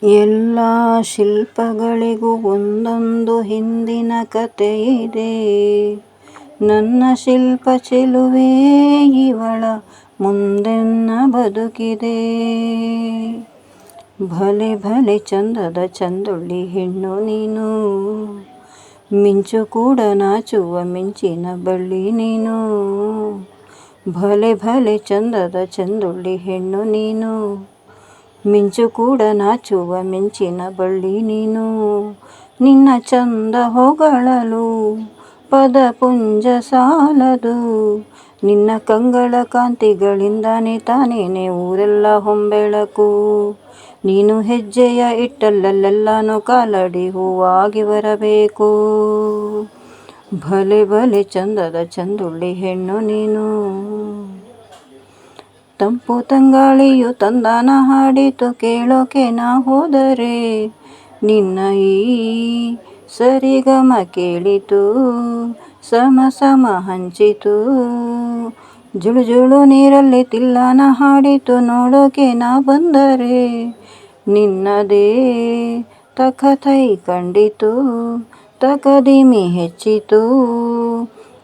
ಎಲ್ಲ ಶಿಲ್ಪಗಳಿಗೂ ಒಂದೊಂದು ಹಿಂದಿನ ಕಥೆಯಿದೆ. ನನ್ನ ಶಿಲ್ಪ ಚೆಲುವೆ ಇವಳ ಮುಂದೆನ್ನ ಬದುಕಿದೆ. ಭಲೆ ಭಲೆ ಚಂದದ ಚಂದುಳ್ಳಿ ಹೆಣ್ಣು ನೀನು, ಮಿಂಚು ಕೂಡ ನಾಚುವ ಮಿಂಚಿನ ಬಳ್ಳಿ ನೀನು. ಭಲೆ ಭಲೆ ಚಂದದ ಚಂದುಳ್ಳಿ ಹೆಣ್ಣು ನೀನು, ಮಿಂಚು ಕೂಡ ನಾಚುವ ಮಿಂಚಿನ ಬಳ್ಳಿ ನೀನು. ನಿನ್ನ ಚಂದ ಹೊಗಳಲು ಪದಪುಂಜ ಸಾಲದು, ನಿನ್ನ ಕಂಗಳ ಕಾಂತಿಗಳಿಂದಾನೆ ತಾನೇನೆ ಊರೆಲ್ಲ ಹೊಂಬೆಳಕು. ನೀನು ಹೆಜ್ಜೆಯ ಇಟ್ಟಲ್ಲೆಲ್ಲಾನು ಕಾಲಡಿ ಹೂವಾಗಿ ಬರಬೇಕು. ಭಲೆ ಭಲೆ ಚಂದದ ಚಂದುಳ್ಳಿ ಹೆಣ್ಣು ನೀನು. ತಂಪು ತಂಗಾಳಿಯು ತಂದಾನ ಹಾಡಿತು ಕೇಳೋಕೆ ನಾ ಹೋದರೆ, ನಿನ್ನ ಈ ಸರಿಗಮ ಕೇಳಿತು ಸಮ ಸಮ ಹಂಚಿತು. ಜುಳು ಜುಳು ನೀರಲ್ಲಿ ತಿಲ್ಲಾನ ಹಾಡಿತು ನೋಡೋಕೆ ನಾ ಬಂದರೆ, ನಿನ್ನದೇ ತಕಥೈ ಕಂಡಿತು ತಕದಿಮಿ ಹೆಚ್ಚಿತು.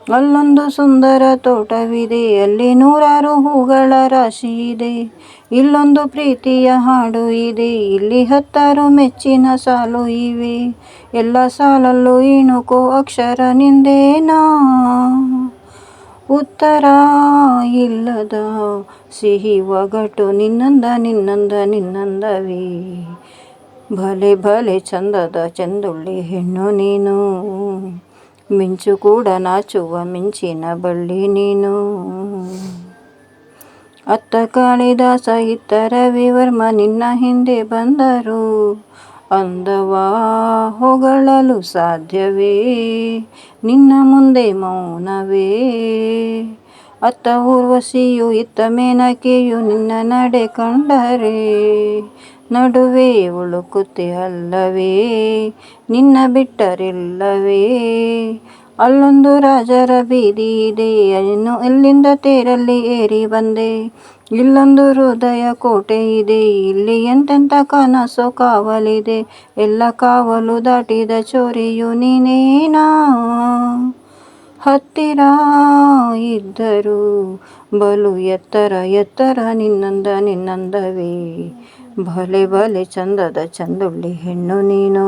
ಅಲ್ಲೊಂದು ಸುಂದರ ತೋಟವಿದೆ, ಅಲ್ಲಿ ನೂರಾರು ಹೂಗಳ ರಾಶಿ ಇದೆ. ಇಲ್ಲೊಂದು ಪ್ರೀತಿಯ ಹಾಡು ಇದೆ, ಇಲ್ಲಿ 10 ಮೆಚ್ಚಿನ ಸಾಲು ಇವೆ. ಎಲ್ಲ ಸಾಲಲ್ಲೂ ಇಣುಕೋ ಅಕ್ಷರ ನಿಂದೇನಾ, ಉತ್ತರ ಇಲ್ಲದ ಸಿಹಿ ಒಗಟು ನಿನ್ನಂದ ನಿನ್ನಂದ ನಿನ್ನಂದವೇ. ಭಲೆ ಭಲೆ ಚಂದದ ಚಂದುಳ್ಳಿ ಹೆಣ್ಣು ನೀನು, ಮಿಂಚು ಕೂಡ ನಾಚುವ ಮಿಂಚಿನ ಬಳ್ಳಿ ನೀನು. ಅತ್ತ ಕಾಳಿದಾಸ ಇತ್ತ ರವಿವರ್ಮ ನಿನ್ನ ಹಿಂದೆ ಬಂದರು, ಅಂದವಾ ಹೊಗಳಲು ಸಾಧ್ಯವೇ ನಿನ್ನ ಮುಂದೆ ಮೌನವೇ. ಅತ್ತ ಊರ್ವಶಿಯು ಇತ್ತ ಮೇನಕೆಯು ನಿನ್ನ ನಡೆ ಕಂಡರೆ, ನಡುವೆ ಉಳುಕುತ್ತೆ ಅಲ್ಲವೇ ನಿನ್ನ ಬಿಟ್ಟರಿಲ್ಲವೇ. ಅಲ್ಲೊಂದು ರಾಜರ ಬೀದಿ ಇದೆ, ಇನ್ನು ಇಲ್ಲಿಂದ ತೇರಲ್ಲಿ ಏರಿ ಬಂದೆ. ಇಲ್ಲೊಂದು ಹೃದಯ ಕೋಟೆ ಇದೆ, ಇಲ್ಲಿ ಎಂತೆಂಥ ಕನಸೋ ಕಾವಲಿದೆ. ಎಲ್ಲ ಕಾವಲು ದಾಟಿದ ಚೋರಿಯು ನೀನೇನಾ, ಹತ್ತಿರ ಇದ್ದರೂ ಬಲು ಎತ್ತರ ಎತ್ತರ ನಿನ್ನಂದ ನಿನ್ನಂದವೇ. ಭಲೆ ಭಲೆ ಚಂದದ ಚಂದುಳ್ಳಿ ಹೆಣ್ಣು ನೀನು.